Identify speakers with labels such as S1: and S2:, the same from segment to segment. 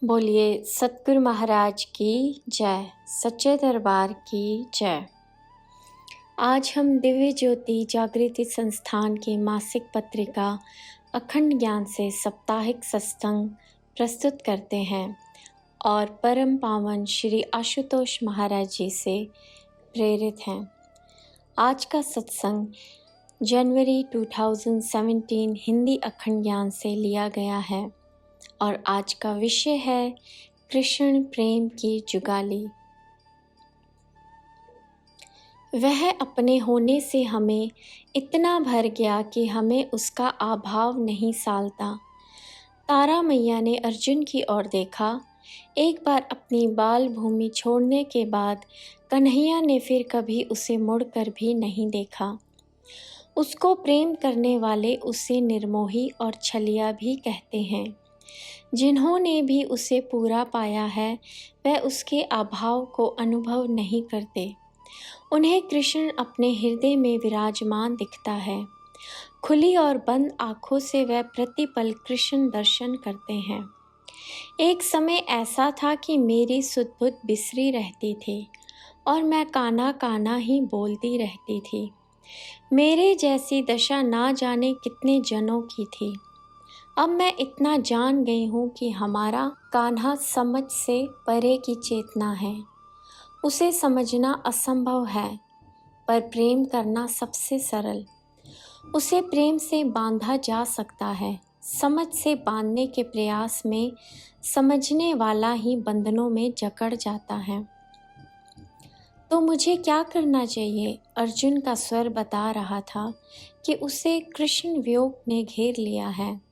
S1: बोलिए सतगुरु महाराज की जय, सच्चे दरबार की जय। आज हम दिव्य ज्योति जागृति संस्थान की मासिक पत्रिका अखंड ज्ञान से साप्ताहिक सत्संग प्रस्तुत करते हैं और परम पावन श्री आशुतोष महाराज जी से प्रेरित हैं। आज का सत्संग जनवरी 2017 हिंदी अखंड ज्ञान से लिया गया है और आज का विषय है कृष्ण प्रेम की जुगाली। वह अपने होने से हमें इतना भर गया कि हमें उसका अभाव नहीं सालता। तारा मैया ने अर्जुन की ओर देखा। एक बार अपनी बाल भूमि छोड़ने के बाद कन्हैया ने फिर कभी उसे मुड़कर भी नहीं देखा। उसको प्रेम करने वाले उसे निर्मोही और छलिया भी कहते हैं। जिन्होंने भी उसे पूरा पाया है वह उसके अभाव को अनुभव नहीं करते। उन्हें कृष्ण अपने हृदय में विराजमान दिखता है। खुली और बंद आँखों से वह प्रतिपल कृष्ण दर्शन करते हैं। एक समय ऐसा था कि मेरी सुध-बुध बिसरी रहती थी और मैं काना काना ही बोलती रहती थी। मेरे जैसी दशा ना जाने कितने जनों की थी। अब मैं इतना जान गई हूँ कि हमारा कान्हा समझ से परे की चेतना है। उसे समझना असंभव है, पर प्रेम करना सबसे सरल। उसे प्रेम से बांधा जा सकता है। समझ से बांधने के प्रयास में समझने वाला ही बंधनों में जकड़ जाता है। तो मुझे क्या करना चाहिए? अर्जुन का स्वर बता रहा था कि उसे कृष्ण वियोग ने घेर लिया है।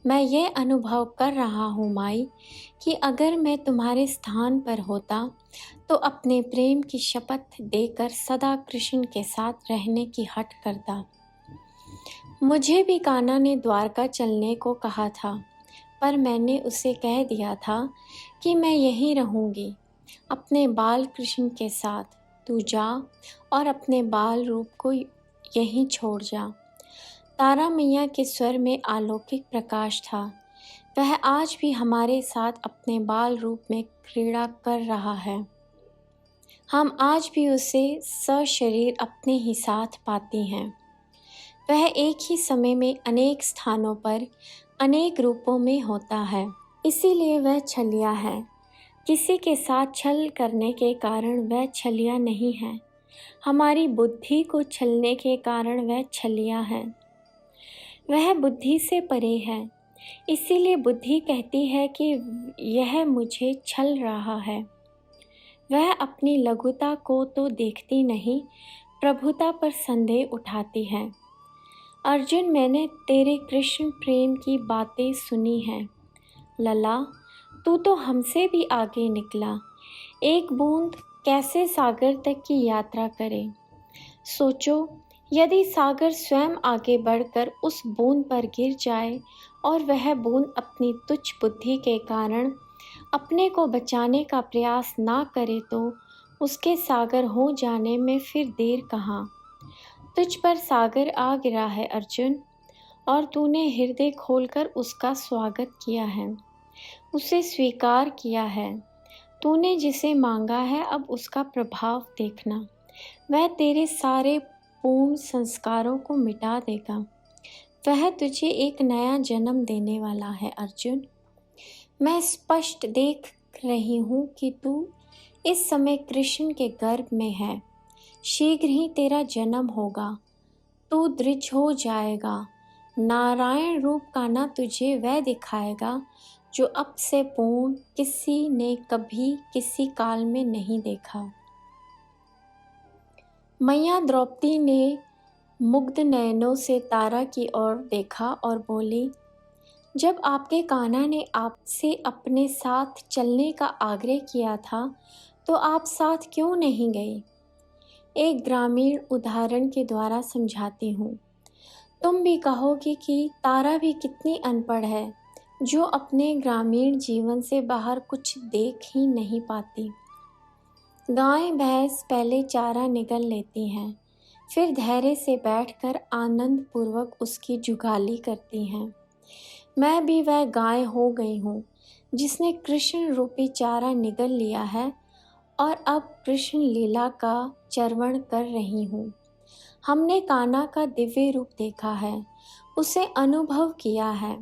S1: मैं ये अनुभव कर रहा हूँ माई कि अगर मैं तुम्हारे स्थान पर होता तो अपने प्रेम की शपथ देकर सदा कृष्ण के साथ रहने की हट करता। मुझे भी कान्हा ने द्वारका चलने को कहा था, पर मैंने उसे कह दिया था कि मैं यहीं रहूँगी अपने बाल कृष्ण के साथ। तू जा और अपने बाल रूप को यहीं छोड़ जा। तारा मैया के स्वर में अलौकिक प्रकाश था। वह आज भी हमारे साथ अपने बाल रूप में क्रीड़ा कर रहा है। हम आज भी उसे सशरीर अपने ही साथ पाती हैं। वह एक ही समय में अनेक स्थानों पर अनेक रूपों में होता है, इसीलिए वह छलिया है। किसी के साथ छल करने के कारण वह छलिया नहीं है। हमारी बुद्धि को छलने के कारण वह छलिया है। वह बुद्धि से परे है, इसीलिए बुद्धि कहती है कि यह मुझे छल रहा है। वह अपनी लघुता को तो देखती नहीं, प्रभुता पर संदेह उठाती है। अर्जुन, मैंने तेरे कृष्ण प्रेम की बातें सुनी हैं। लला, तू तो हमसे भी आगे निकला। एक बूंद कैसे सागर तक की यात्रा करे। सोचो, यदि सागर स्वयं आगे बढ़कर उस बूंद पर गिर जाए और वह बूंद अपनी तुच्छ बुद्धि के कारण अपने को बचाने का प्रयास ना करे तो उसके सागर हो जाने में फिर देर कहाँ। तुझ पर सागर आ गिरा है अर्जुन, और तूने हृदय खोलकर उसका स्वागत किया है, उसे स्वीकार किया है। तूने जिसे मांगा है अब उसका प्रभाव देखना। वह तेरे सारे पूर्ण संस्कारों को मिटा देगा। वह तुझे एक नया जन्म देने वाला है अर्जुन। मैं स्पष्ट देख रही हूँ कि तू इस समय कृष्ण के गर्भ में है। शीघ्र ही तेरा जन्म होगा। तू दृढ़ हो जाएगा। नारायण रूप कान्हा तुझे वह दिखाएगा जो अब से पूर्ण किसी ने कभी किसी काल में नहीं देखा। मैया द्रौपदी ने मुग्ध नयनों से तारा की ओर देखा और बोली, जब आपके कान्हा ने आपसे अपने साथ चलने का आग्रह किया था तो आप साथ क्यों नहीं गई? एक ग्रामीण उदाहरण के द्वारा समझाती हूँ। तुम भी कहोगे कि तारा भी कितनी अनपढ़ है, जो अपने ग्रामीण जीवन से बाहर कुछ देख ही नहीं पाती। गाय भैंस पहले चारा निगल लेती हैं, फिर धैर्य से बैठकर आनंद पूर्वक उसकी जुगाली करती हैं। मैं भी वह गाय हो गई हूँ जिसने कृष्ण रूपी चारा निगल लिया है और अब कृष्ण लीला का चरवण कर रही हूँ। हमने कान्हा का दिव्य रूप देखा है, उसे अनुभव किया है,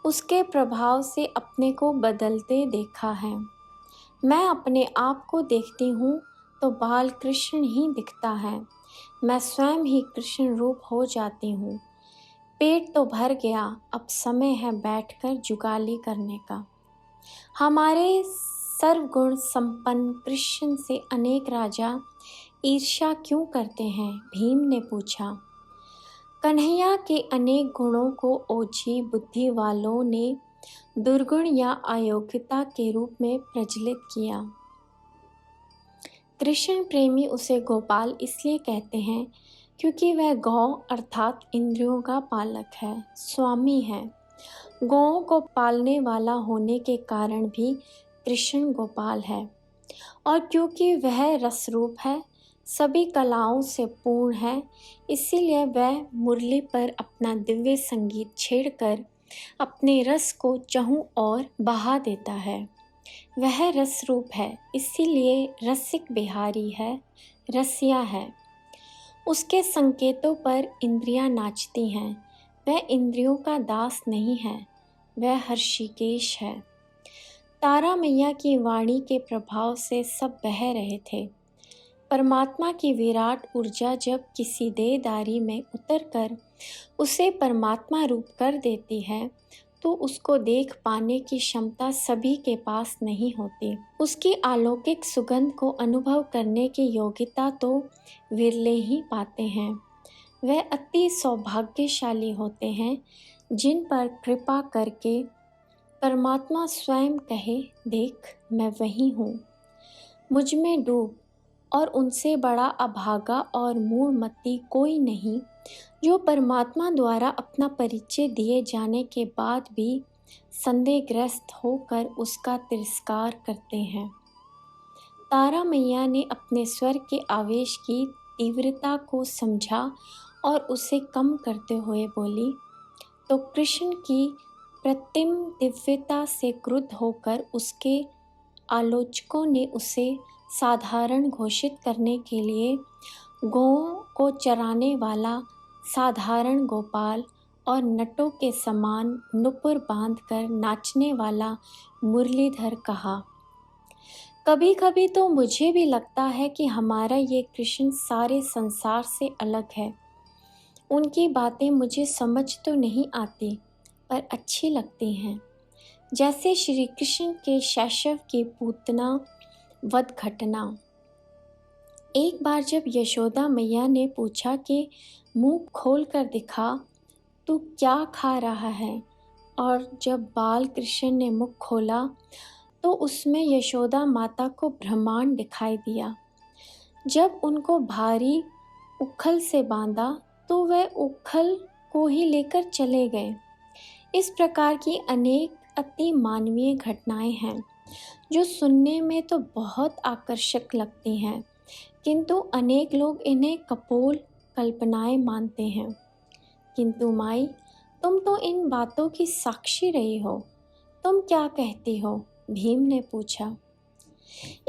S1: उसके प्रभाव से अपने को बदलते देखा है। मैं अपने आप को देखती हूँ तो बाल कृष्ण ही दिखता है। मैं स्वयं ही कृष्ण रूप हो जाती हूँ। पेट तो भर गया, अब समय है बैठकर जुगाली करने का। हमारे सर्वगुण संपन्न कृष्ण से अनेक राजा ईर्ष्या क्यों करते हैं? भीम ने पूछा। कन्हैया के अनेक गुणों को ओछी बुद्धि वालों ने दुर्गुण या अयोग्यता के रूप में प्रज्वलित किया। कृष्ण प्रेमी उसे गोपाल इसलिए कहते हैं क्योंकि वह गौ अर्थात इंद्रियों का पालक है, स्वामी है। गौओं को पालने वाला होने के कारण भी कृष्ण गोपाल है। और क्योंकि वह रसरूप है, सभी कलाओं से पूर्ण है, इसीलिए वह मुरली पर अपना दिव्य संगीत छेड़कर अपने रस को चहुं ओर बहा देता है। वह रस रूप है, इसीलिए रसिक बिहारी है, रसिया है। उसके संकेतों पर इंद्रियां नाचती हैं। वह इंद्रियों का दास नहीं है, वह हर्षिकेश है। तारा मैया की वाणी के प्रभाव से सब बह रहे थे। परमात्मा की विराट ऊर्जा जब किसी देहधारी में उतरकर उसे परमात्मा रूप कर देती है तो उसको देख पाने की क्षमता सभी के पास नहीं होती। उसकी अलौकिक सुगंध को अनुभव करने की योग्यता तो विरले ही पाते हैं। वह अति सौभाग्यशाली होते हैं जिन पर कृपा करके परमात्मा स्वयं कहे, देख मैं वही हूँ, मुझ में डूब। और उनसे बड़ा अभागा और मूढ़मती कोई नहीं जो परमात्मा द्वारा अपना परिचय दिए जाने के बाद भी संदेहग्रस्त होकर उसका तिरस्कार करते हैं। तारा मैया ने अपने स्वर के आवेश की तीव्रता को समझा और उसे कम करते हुए बोली, तो कृष्ण की प्रतिम दिव्यता से क्रुद्ध होकर उसके आलोचकों ने उसे साधारण घोषित करने के लिए गौओं को चराने वाला साधारण गोपाल और नटों के समान नुपुर बांधकर नाचने वाला मुरलीधर कहा। कभी कभी तो मुझे भी लगता है कि हमारा ये कृष्ण सारे संसार से अलग है। उनकी बातें मुझे समझ तो नहीं आती पर अच्छी लगती हैं, जैसे श्री कृष्ण के शैशव की पूतना वध घटना। एक बार जब यशोदा मैया ने पूछा कि मुंह खोल कर दिखा, तू क्या खा रहा है? और जब बाल कृष्ण ने मुख खोला तो उसमें यशोदा माता को ब्रह्मांड दिखाई दिया। जब उनको भारी उखल से बांधा तो वह उखल को ही लेकर चले गए। इस प्रकार की अनेक अति मानवीय घटनाएं हैं जो सुनने में तो बहुत आकर्षक लगती हैं, किंतु अनेक लोग इन्हें कपोल कल्पनाएं मानते हैं। किंतु माई, तुम तो इन बातों की साक्षी रही हो, तुम क्या कहती हो? भीम ने पूछा।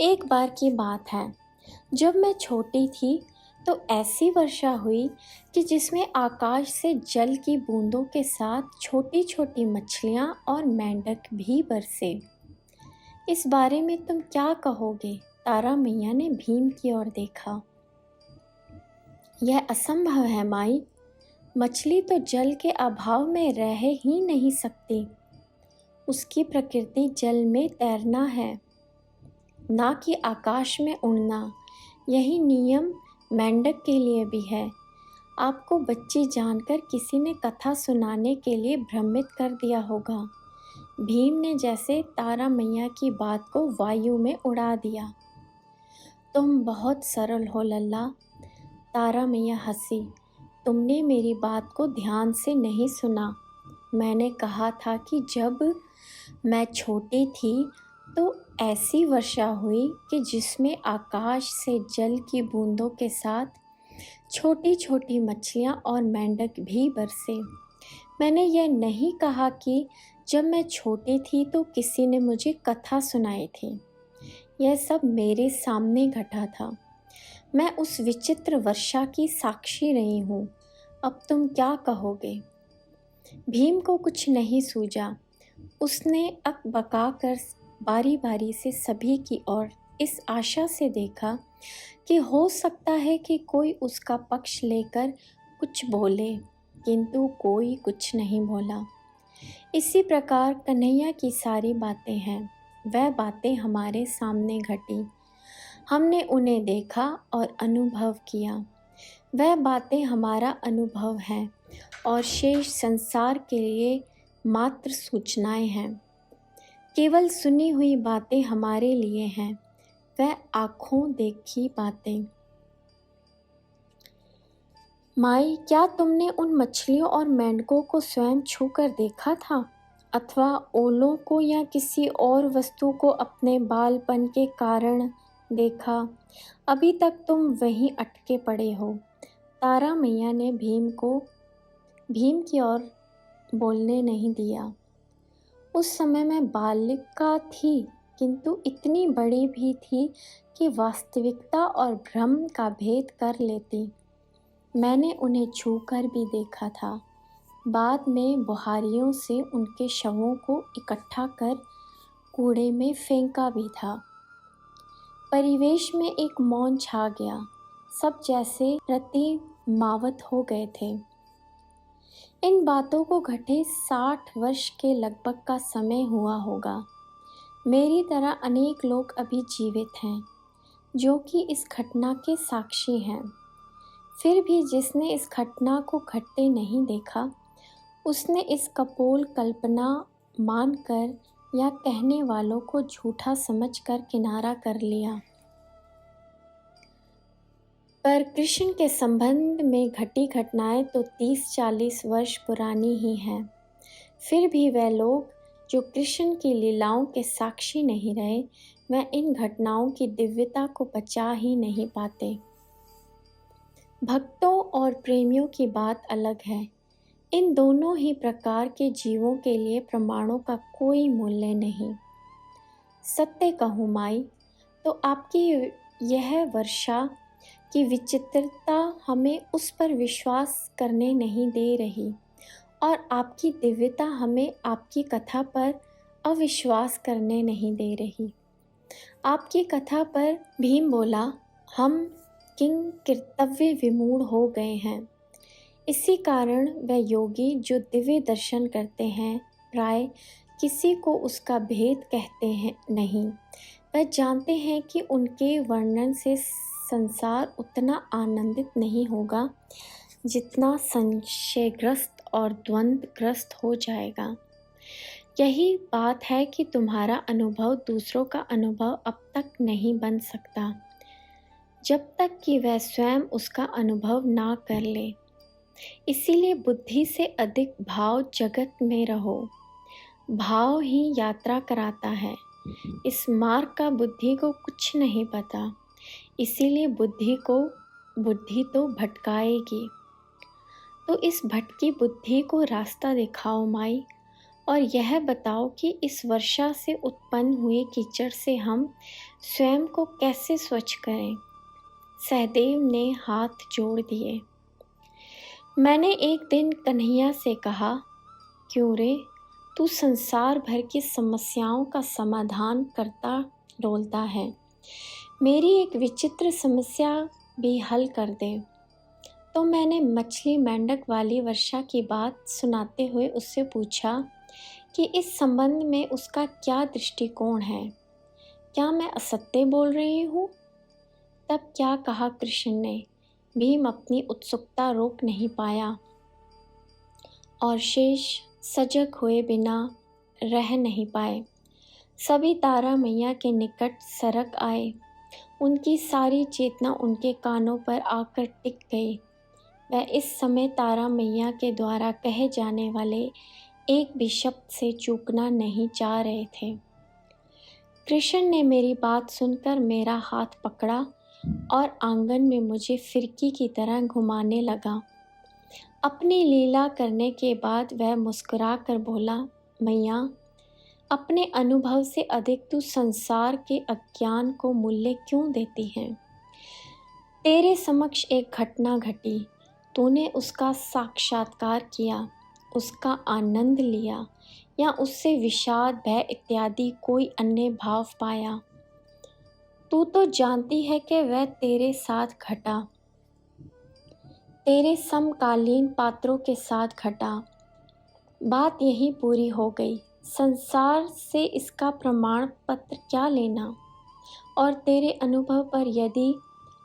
S1: एक बार की बात है, जब मैं छोटी थी तो ऐसी वर्षा हुई कि जिसमें आकाश से जल की बूंदों के साथ छोटी छोटी मछलियाँ और मेंढक भी बरसे। इस बारे में तुम क्या कहोगे? तारा मैया ने भीम की ओर देखा। यह असंभव है माई, मछली तो जल के अभाव में रह ही नहीं सकती। उसकी प्रकृति जल में तैरना है, ना कि आकाश में उड़ना। यही नियम मेंढक के लिए भी है। आपको बच्ची जानकर किसी ने कथा सुनाने के लिए भ्रमित कर दिया होगा। भीम ने जैसे तारा मैया की बात को वायु में उड़ा दिया। तुम बहुत सरल हो लल्ला। तारा मैया हंसी। तुमने मेरी बात को ध्यान से नहीं सुना। मैंने कहा था कि जब मैं छोटी थी तो ऐसी वर्षा हुई कि जिसमें आकाश से जल की बूंदों के साथ छोटी छोटी मछलियाँ और मेंढक भी बरसे। मैंने यह नहीं कहा कि जब मैं छोटी थी तो किसी ने मुझे कथा सुनाई थी। यह सब मेरे सामने घटा था। मैं उस विचित्र वर्षा की साक्षी रही हूँ। अब तुम क्या कहोगे? भीम को कुछ नहीं सूझा। उसने अकबका कर बारी बारी से सभी की ओर इस आशा से देखा कि हो सकता है कि कोई उसका पक्ष लेकर कुछ बोले, किंतु कोई कुछ नहीं बोला। इसी प्रकार कन्हैया की सारी बातें हैं, वह बातें हमारे सामने घटी। हमने उन्हें देखा और अनुभव किया। वह बातें हमारा अनुभव हैं और शेष संसार के लिए मात्र सूचनाएं हैं। केवल सुनी हुई बातें हमारे लिए हैं, वह आँखों देखी बातें। माई, क्या तुमने उन मछलियों और मेंढकों को स्वयं छूकर देखा था, अथवा ओलों को या किसी और वस्तु को अपने बालपन के कारण देखा? अभी तक तुम वहीं अटके पड़े हो। तारा मैया ने भीम की ओर बोलने नहीं दिया। उस समय मैं बालिका थी, किंतु इतनी बड़ी भी थी कि वास्तविकता और भ्रम का भेद कर लेती। मैंने उन्हें छूकर भी देखा था। बाद में बुहारियों से उनके शवों को इकट्ठा कर कूड़े में फेंका भी था। परिवेश में एक मौन छा गया। सब जैसे रतिमावत हो गए थे। इन बातों को घटे 60 वर्ष के लगभग का समय हुआ होगा। मेरी तरह अनेक लोग अभी जीवित हैं जो कि इस घटना के साक्षी हैं। फिर भी जिसने इस घटना को घटते नहीं देखा, उसने इस कपोल कल्पना मानकर या कहने वालों को झूठा समझकर किनारा कर लिया। पर कृष्ण के संबंध में घटी घटनाएं तो 30-40 वर्ष पुरानी ही हैं। फिर भी वह लोग जो कृष्ण की लीलाओं के साक्षी नहीं रहे, वह इन घटनाओं की दिव्यता को बचा ही नहीं पाते। भक्तों और प्रेमियों की बात अलग है। इन दोनों ही प्रकार के जीवों के लिए प्रमाणों का कोई मूल्य नहीं। सत्य कहूँ माई, तो आपकी यह वर्षा की विचित्रता हमें उस पर विश्वास करने नहीं दे रही, और आपकी दिव्यता हमें आपकी कथा पर अविश्वास करने नहीं दे रही। आपकी कथा पर भीम बोला, हम किंग कर्तव्य विमूढ़ हो गए हैं। इसी कारण वह योगी जो दिव्य दर्शन करते हैं, प्राय किसी को उसका भेद कहते हैं नहीं। वह जानते हैं कि उनके वर्णन से संसार उतना आनंदित नहीं होगा जितना संशयग्रस्त और द्वंद्वग्रस्त हो जाएगा। यही बात है कि तुम्हारा अनुभव दूसरों का अनुभव अब तक नहीं बन सकता, जब तक कि वह स्वयं उसका अनुभव ना कर ले। इसीलिए बुद्धि से अधिक भाव जगत में रहो। भाव ही यात्रा कराता है। इस मार्ग का बुद्धि को कुछ नहीं पता, इसीलिए बुद्धि तो भटकाएगी। तो इस भटकी बुद्धि को रास्ता दिखाओ माई, और यह बताओ कि इस वर्षा से उत्पन्न हुए कीचड़ से हम स्वयं को कैसे स्वच्छ करें। सहदेव ने हाथ जोड़ दिए। मैंने एक दिन कन्हैया से कहा, क्यों रे, तू संसार भर की समस्याओं का समाधान करता डोलता है, मेरी एक विचित्र समस्या भी हल कर दे। तो मैंने मछली मेंढक वाली वर्षा की बात सुनाते हुए उससे पूछा कि इस संबंध में उसका क्या दृष्टिकोण है। क्या मैं असत्य बोल रही हूँ? तब क्या कहा कृष्ण ने। भीम अपनी उत्सुकता रोक नहीं पाया और शेष सजग हुए बिना रह नहीं पाए। सभी तारा मैया के निकट सरक आए। उनकी सारी चेतना उनके कानों पर आकर टिक गई। वह इस समय तारा मैया के द्वारा कहे जाने वाले एक भी शब्द से चूकना नहीं चाह रहे थे। कृष्ण ने मेरी बात सुनकर मेरा हाथ पकड़ा और आंगन में मुझे फिरकी की तरह घुमाने लगा। अपनी लीला करने के बाद वह मुस्कुरा कर बोला, मैया, अपने अनुभव से अधिक तू संसार के अज्ञान को मूल्य क्यों देती है? तेरे समक्ष एक घटना घटी, तूने उसका साक्षात्कार किया, उसका आनंद लिया या उससे विषाद, भय इत्यादि कोई अन्य भाव पाया? तू तो जानती है कि वह तेरे साथ घटा, तेरे समकालीन पात्रों के साथ घटा। बात यही पूरी हो गई। संसार से इसका प्रमाण पत्र क्या लेना? और तेरे अनुभव पर यदि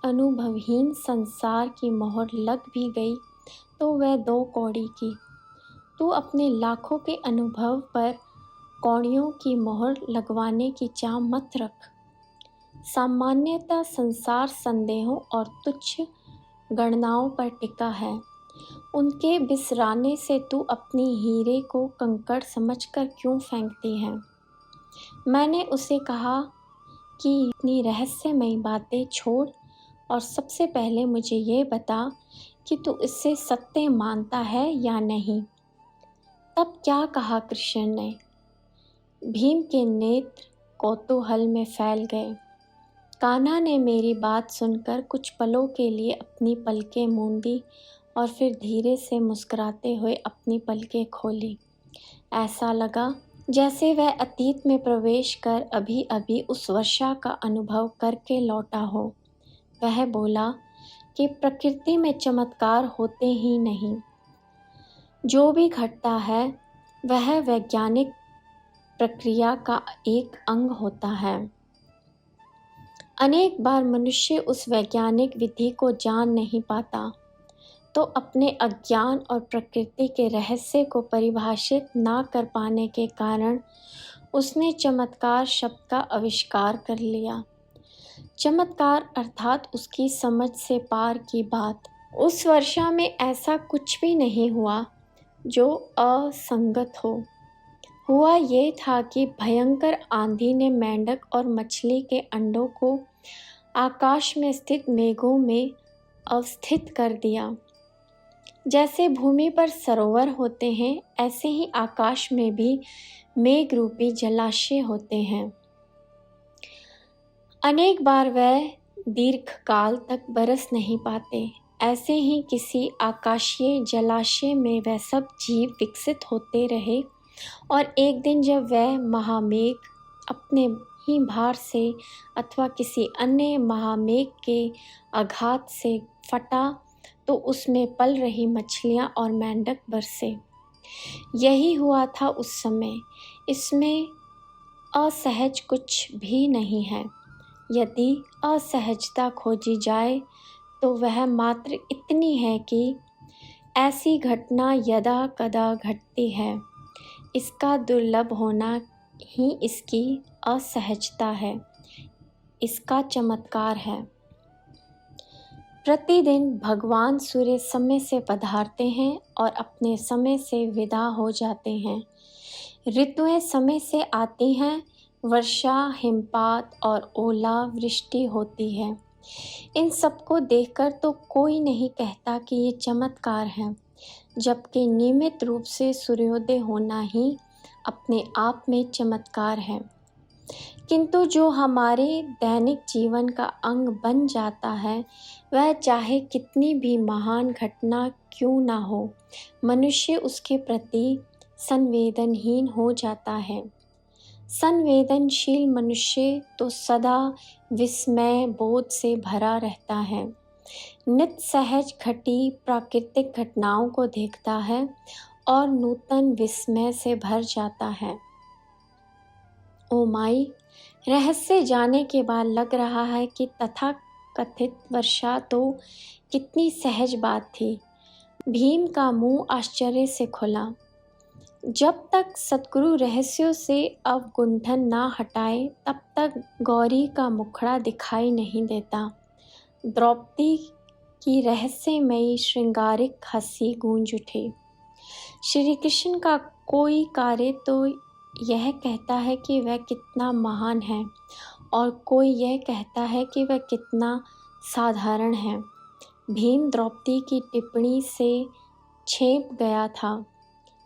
S1: अनुभवहीन संसार की मोहर लग भी गई तो वह 2 कौड़ी की। तू अपने लाखों के अनुभव पर कौड़ियों की मोहर लगवाने की चाह मत रख। सामान्यतः संसार संदेहों और तुच्छ गणनाओं पर टिका है। उनके बिसराने से तू अपनी हीरे को कंकड़ समझकर क्यों फेंकती है? मैंने उसे कहा कि इतनी रहस्यमयी बातें छोड़ और सबसे पहले मुझे ये बता कि तू इससे सत्य मानता है या नहीं। तब क्या कहा कृष्ण ने? भीम के नेत्र कौतूहल में फैल गए। कान्हा ने मेरी बात सुनकर कुछ पलों के लिए अपनी पलकें मूंदी और फिर धीरे से मुस्कुराते हुए अपनी पलकें खोली। ऐसा लगा जैसे वह अतीत में प्रवेश कर अभी अभी उस वर्षा का अनुभव करके लौटा हो। वह बोला कि प्रकृति में चमत्कार होते ही नहीं, जो भी घटता है वह वैज्ञानिक प्रक्रिया का एक अंग होता है। अनेक बार मनुष्य उस वैज्ञानिक विधि को जान नहीं पाता तो अपने अज्ञान और प्रकृति के रहस्य को परिभाषित ना कर पाने के कारण उसने चमत्कार शब्द का आविष्कार कर लिया। चमत्कार अर्थात उसकी समझ से पार की बात। उस वर्षा में ऐसा कुछ भी नहीं हुआ जो असंगत हो। हुआ ये था कि भयंकर आंधी ने मेंढक और मछली के अंडों को आकाश में स्थित मेघों में अवस्थित कर दिया। जैसे भूमि पर सरोवर होते हैं, ऐसे ही आकाश में भी मेघ रूपी जलाशय होते हैं। अनेक बार वह दीर्घकाल तक बरस नहीं पाते। ऐसे ही किसी आकाशीय जलाशय में वह सब जीव विकसित होते रहे और एक दिन जब वह महामेघ अपने ही भार से अथवा किसी अन्य महामेघ के आघात से फटा तो उसमें पल रही मछलियाँ और मेंढक बरसे। यही हुआ था उस समय। इसमें असहज कुछ भी नहीं है। यदि असहजता खोजी जाए तो वह मात्र इतनी है कि ऐसी घटना यदा कदा घटती है। इसका दुर्लभ होना ही इसकी असहजता है, इसका चमत्कार है। प्रतिदिन भगवान सूर्य समय से पधारते हैं और अपने समय से विदा हो जाते हैं। ऋतुएं समय से आती हैं, वर्षा, हिमपात और ओलावृष्टि होती है। इन सबको देखकर तो कोई नहीं कहता कि ये चमत्कार है, जबकि नियमित रूप से सूर्योदय होना ही अपने आप में चमत्कार है। किंतु जो हमारे दैनिक जीवन का अंग बन जाता है, वह चाहे कितनी भी महान घटना क्यों ना हो, मनुष्य उसके प्रति संवेदनहीन हो जाता है। संवेदनशील मनुष्य तो सदा विस्मय बोध से भरा रहता है। नित सहज घटी प्राकृतिक घटनाओं को देखता है और नूतन विस्मय से भर जाता है। ओ माई, रहस्य जाने के बाद लग रहा है कि तथाकथित वर्षा तो कितनी सहज बात थी। भीम का मुंह आश्चर्य से खुला। जब तक सद्गुरु रहस्यों से अवगुंठन ना हटाए तब तक गौरी का मुखड़ा दिखाई नहीं देता। द्रौपदी की रहस्यमयी श्रृंगारिक हंसी गूंज उठी। श्री कृष्ण का कोई कार्य तो यह कहता है कि वह कितना महान है और कोई यह कहता है कि वह कितना साधारण है। भीम द्रौपदी की टिप्पणी से छेप गया था।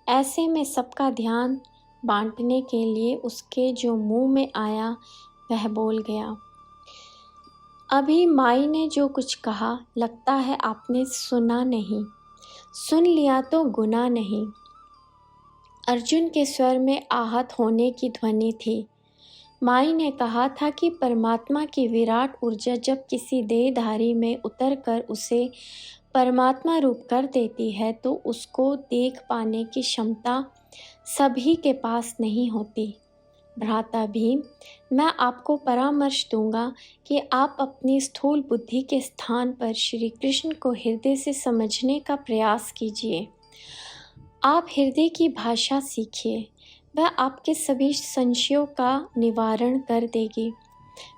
S1: ऐसे में सबका ध्यान बांटने के लिए उसके जो मुंह में आया वह बोल गया। अभी माई ने जो कुछ कहा लगता है आपने सुना नहीं, सुन लिया तो गुनाह नहीं। अर्जुन के स्वर में आहत होने की ध्वनि थी। माई ने कहा था कि परमात्मा की विराट ऊर्जा जब किसी देहधारी में उतरकर उसे परमात्मा रूप कर देती है तो उसको देख पाने की क्षमता सभी के पास नहीं होती। भ्राता भीम, मैं आपको परामर्श दूंगा कि आप अपनी स्थूल बुद्धि के स्थान पर श्री कृष्ण को हृदय से समझने का प्रयास कीजिए। आप हृदय की भाषा सीखिए, वह आपके सभी संशयों का निवारण कर देगी।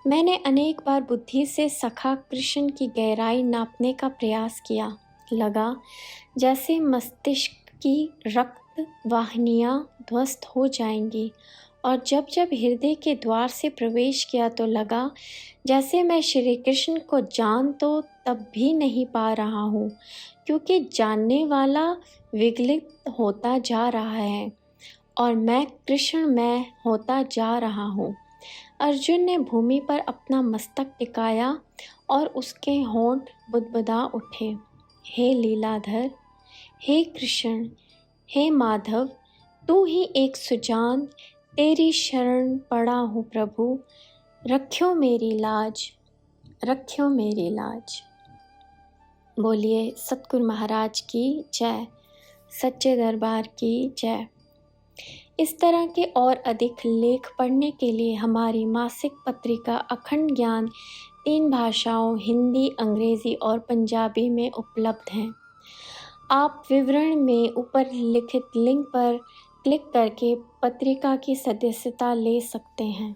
S1: मैंने अनेक बार बुद्धि से सखा कृष्ण की गहराई नापने का प्रयास किया। लगा जैसे मस्तिष्क की रक्त वाहिनियाँ ध्वस्त हो जाएंगी, और जब जब हृदय के द्वार से प्रवेश किया तो लगा जैसे मैं श्री कृष्ण को जान तो तब भी नहीं पा रहा हूँ, क्योंकि जानने वाला विगलित होता जा रहा है और मैं कृष्णमय होता जा रहा हूँ। अर्जुन ने भूमि पर अपना मस्तक टिकाया और उसके होंठ बुदबुदा उठे। हे लीलाधर, हे कृष्ण, हे माधव, तू ही एक सुजान, तेरी शरण पड़ा हूँ प्रभु, रख्यो मेरी लाज, रख्यो मेरी लाज। बोलिए सतगुरु महाराज की जय, सच्चे दरबार की जय। इस तरह के और अधिक लेख पढ़ने के लिए हमारी मासिक पत्रिका अखंड ज्ञान 3 भाषाओं हिंदी, अंग्रेज़ी और पंजाबी में उपलब्ध हैं। आप विवरण में ऊपर लिखित लिंक पर क्लिक करके पत्रिका की सदस्यता ले सकते हैं।